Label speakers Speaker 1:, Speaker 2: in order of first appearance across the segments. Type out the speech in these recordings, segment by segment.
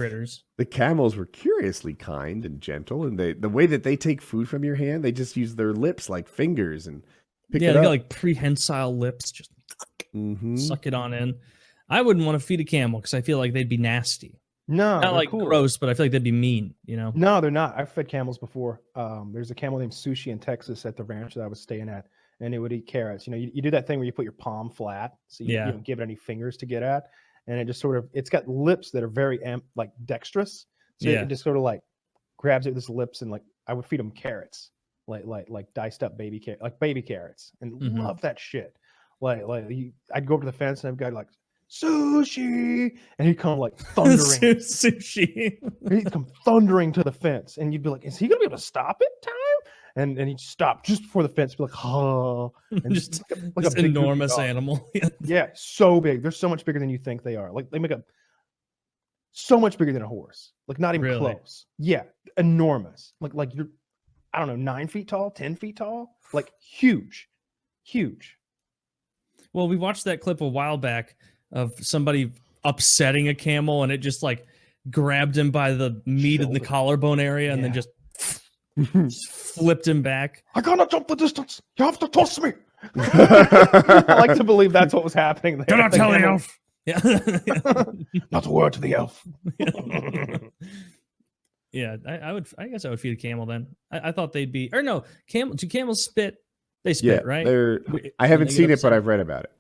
Speaker 1: critters.
Speaker 2: The camels were curiously kind and gentle, and the way that they take food from your hand, they just use their lips like fingers and pick it
Speaker 1: they
Speaker 2: up.
Speaker 1: got like prehensile lips, just suck it on in. I wouldn't want to feed a camel because I feel like they'd be nasty.
Speaker 3: No,
Speaker 1: not like
Speaker 3: cool.
Speaker 1: gross, but I feel like they'd be mean.
Speaker 3: No, they're not. I've fed camels before. There's a camel named Sushi in Texas at the ranch that I was staying at, and it would eat carrots. You do that thing where you put your palm flat, so you don't give it any fingers to get at, and it just it's got lips that are very like dexterous, so it just sort of like grabs it with its lips, and like I would feed them carrots, like diced up baby carrots, and love that shit. I'd go over to the fence and I'd go like, Sushi, and he'd come like thundering.
Speaker 1: Sushi.
Speaker 3: He'd come thundering to the fence, and you'd be like, "Is he gonna be able to stop it, time?" And he'd stop just before the fence, be like, "Oh," and
Speaker 1: just like this enormous animal.
Speaker 3: Yeah, so big. They're so much bigger than you think they are. Like they make so much bigger than a horse. Like not even close. Yeah, enormous. Like you're, I don't know, 9 feet tall, 10 feet tall, like huge.
Speaker 1: Well, we watched that clip a while back of somebody upsetting a camel, and it just like grabbed him by the meat in the collarbone area and then just flipped him back.
Speaker 3: I gotta jump the distance. You have to toss me. I like to believe that's what was happening there.
Speaker 1: Do not tell the elf. Yeah.
Speaker 3: Not a word to the elf.
Speaker 1: Yeah, I guess I would feed a camel then. I thought they'd be, or no, do camels spit? They spit, right?
Speaker 2: I haven't seen it, but I've read about it.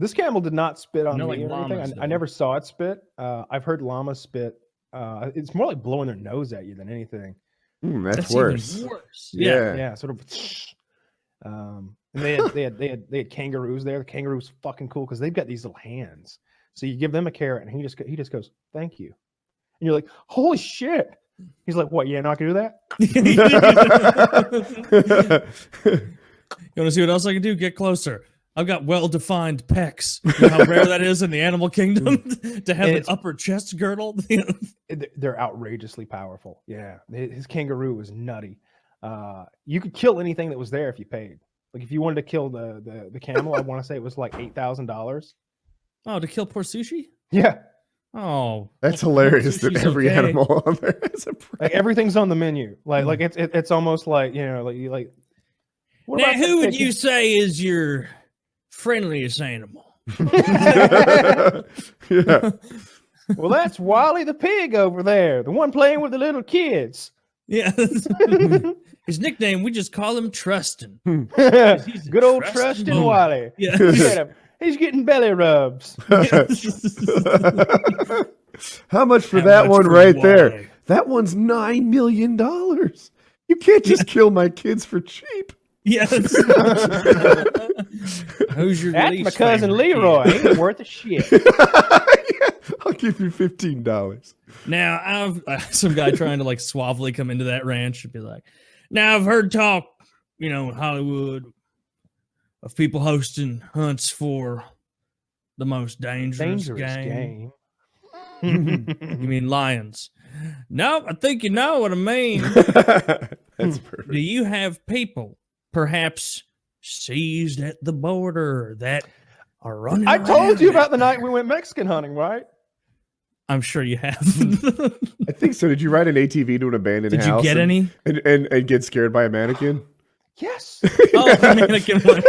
Speaker 3: This camel did not spit on me
Speaker 1: like
Speaker 3: or anything. I never saw it spit. I've heard llamas spit. It's more like blowing their nose at you than anything.
Speaker 2: That's worse.
Speaker 1: Even worse.
Speaker 3: Yeah, sort of. And they had kangaroos there. The kangaroo's fucking cool because they've got these little hands. So you give them a carrot, and he just goes, "Thank you," and you're like, "Holy shit!" He's like, "What? Yeah, not gonna do that?"
Speaker 1: You want to see what else I can do? Get closer. I've got well-defined pecs. You know how rare that is in the animal kingdom to have an upper chest girdle.
Speaker 3: They're outrageously powerful. Yeah, his kangaroo was nutty. You could kill anything that was there if you paid. Like if you wanted to kill the camel, I want to say it was like $8,000.
Speaker 1: Oh, to kill poor Sushi?
Speaker 3: Yeah.
Speaker 1: Oh,
Speaker 2: that's hilarious that every animal on there is a price.
Speaker 3: Like everything's on the menu. Like it's almost like like.
Speaker 1: Now, who would you say is your friendliest animal?
Speaker 3: Yeah. Well, that's Wally the pig over there, the one playing with the little kids.
Speaker 1: Yeah. His nickname, we just call him Trustin.
Speaker 3: Good old Trustin Wally. Yeah. He's getting belly rubs.
Speaker 2: How much for that one right there? That one's $9 million. You can't just kill my kids for cheap.
Speaker 1: Yes. Who's your
Speaker 3: That's my cousin Leroy. He ain't worth a shit.
Speaker 2: I'll give you $15.
Speaker 1: Now, I've some guy trying to like suavely come into that ranch and be like, now I've heard talk, in Hollywood of people hosting hunts for the most dangerous game. You mean lions? No, I think you know what I mean.
Speaker 2: That's perfect.
Speaker 1: Do you have people perhaps seized at the border that are running
Speaker 3: I told you
Speaker 1: now?
Speaker 3: about the night we went Mexican hunting, right?
Speaker 1: I'm sure you have.
Speaker 2: I think so. Did you ride an ATV to an abandoned house?
Speaker 1: Did you get any?
Speaker 2: And get scared by a mannequin?
Speaker 3: Yes.
Speaker 1: Oh, the mannequin one.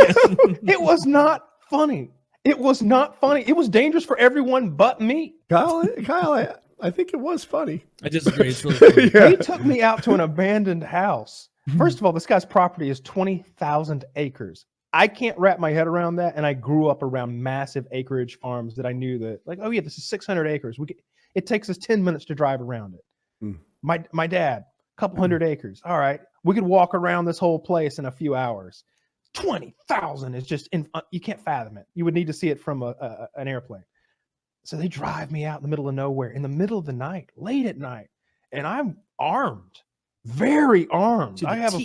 Speaker 3: It was not funny. It was not funny. It was dangerous for everyone but me.
Speaker 2: Kyle, I think it was funny.
Speaker 1: I disagree. It's really funny.
Speaker 2: Yeah.
Speaker 3: He took me out to an abandoned house. First of all, this guy's property is 20,000 acres. I can't wrap my head around that. And I grew up around massive acreage farms that I knew that, like, oh yeah, this is 600 acres. It takes us 10 minutes to drive around it. My dad, a couple hundred acres. All right. We could walk around this whole place in a few hours. 20,000 is just, you can't fathom it. You would need to see it from an airplane. So they drive me out in the middle of nowhere, in the middle of the night, late at night. And I'm armed, very armed. I have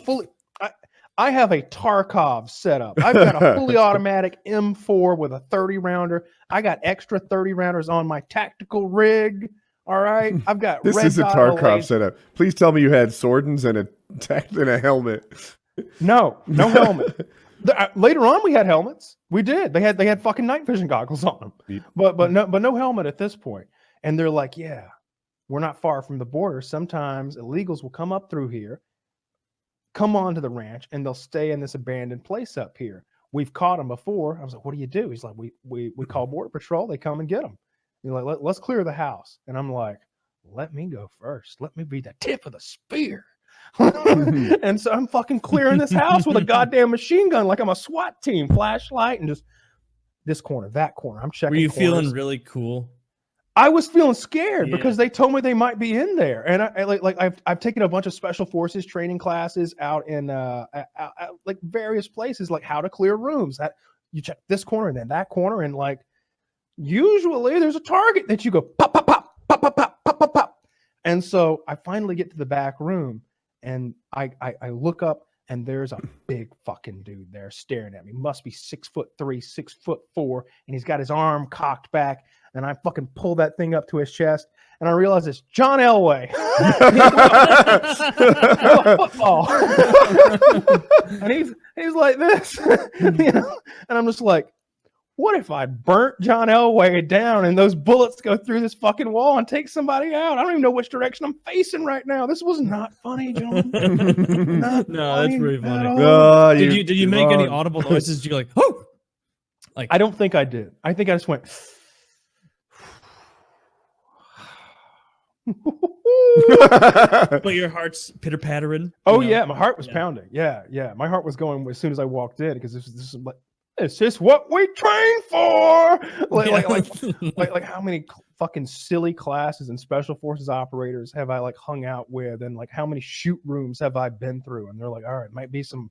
Speaker 3: I have a Tarkov setup. I've got a fully automatic M4 with a 30 rounder. I got extra 30 rounders on my tactical rig. All right. I've got
Speaker 2: this is a Tarkov setup. Please tell me you had swordings and a helmet.
Speaker 3: No helmet. Later on, we had helmets. We did. They had fucking night vision goggles on them, but no helmet at this point. And they're like, yeah, we're not far from the border. Sometimes illegals will come up through here, come onto the ranch, and they'll stay in this abandoned place up here. We've caught them before. I was like, what do you do? He's like, we call Border Patrol. They come and get them. He's like, let's clear the house. And I'm like, let me go first. Let me be the tip of the spear. And so I'm fucking clearing this house with a goddamn machine gun like I'm a SWAT team, flashlight, and just this corner, that corner. I'm checking.
Speaker 1: Were you
Speaker 3: corners.
Speaker 1: feeling really cool?
Speaker 3: I was feeling scared because they told me they might be in there, and I've taken a bunch of special forces training classes out in like various places, like how to clear rooms. That you check this corner and then that corner, and like usually there's a target that you go pop pop pop pop pop pop pop pop pop, and so I finally get to the back room, and I look up, and there's a big fucking dude there staring at me. Must be 6'3", 6'4", and he's got his arm cocked back. And I fucking pull that thing up to his chest, and I realize it's John Elway. Football. And he's like this, you know. And I'm just like, what if I burnt John Elway down and those bullets go through this fucking wall and take somebody out? I don't even know which direction I'm facing right now. This was not funny, John.
Speaker 1: No, that's pretty funny. Did you make any audible noises? Did you like, oh? Like,
Speaker 3: I don't think I did. I think I just went.
Speaker 1: But your heart's pitter pattering.
Speaker 3: Oh yeah, my heart was pounding. Yeah, my heart was going as soon as I walked in because this is like, it's just what we train for. Like how many fucking silly classes and special forces operators have I like hung out with, and like how many shoot rooms have I been through? And they're like, all right, might be some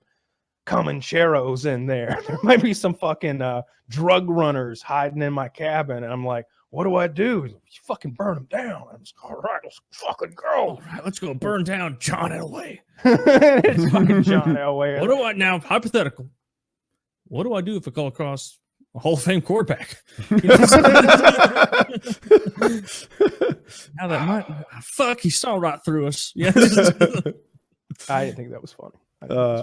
Speaker 3: Comancheros in there. There might be some fucking drug runners hiding in my cabin, and I'm like, what do I do? Like, you fucking burn them down. I'm just, all right, let's fucking go.
Speaker 1: All right, let's go burn down John Elway.
Speaker 3: It's fucking John Elway.
Speaker 1: What do I now? Hypothetical. What do I do if I call across a Hall of Fame quarterback? You know now that might fuck, he saw right through us. Yeah.
Speaker 3: I didn't think that was funny.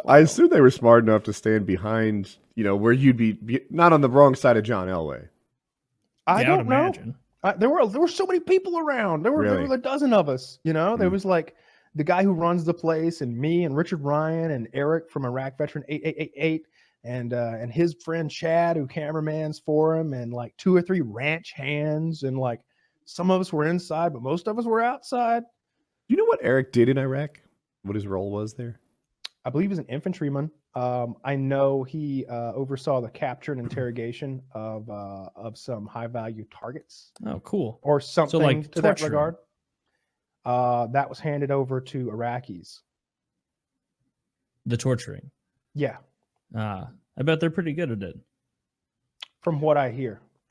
Speaker 2: I assume they were smart enough to stand behind, you know, where you'd be not on the wrong side of John Elway.
Speaker 3: I don't know. There were so many people around. There were a dozen of us. You know, there was like the guy who runs the place, and me, and Richard Ryan, and Eric from Iraq Veteran 8888, and his friend Chad, who cameramans for him, and like 2 or 3 ranch hands, and like some of us were inside, but most of us were outside.
Speaker 2: You know what Eric did in Iraq? What his role was there?
Speaker 3: I believe he's an infantryman. I know he oversaw the capture and interrogation of some high value targets.
Speaker 1: Oh, cool.
Speaker 3: Or something
Speaker 1: so like
Speaker 3: to that regard. That was handed over to Iraqis.
Speaker 1: The torturing.
Speaker 3: Yeah.
Speaker 1: I bet they're pretty good at it.
Speaker 3: From what I hear.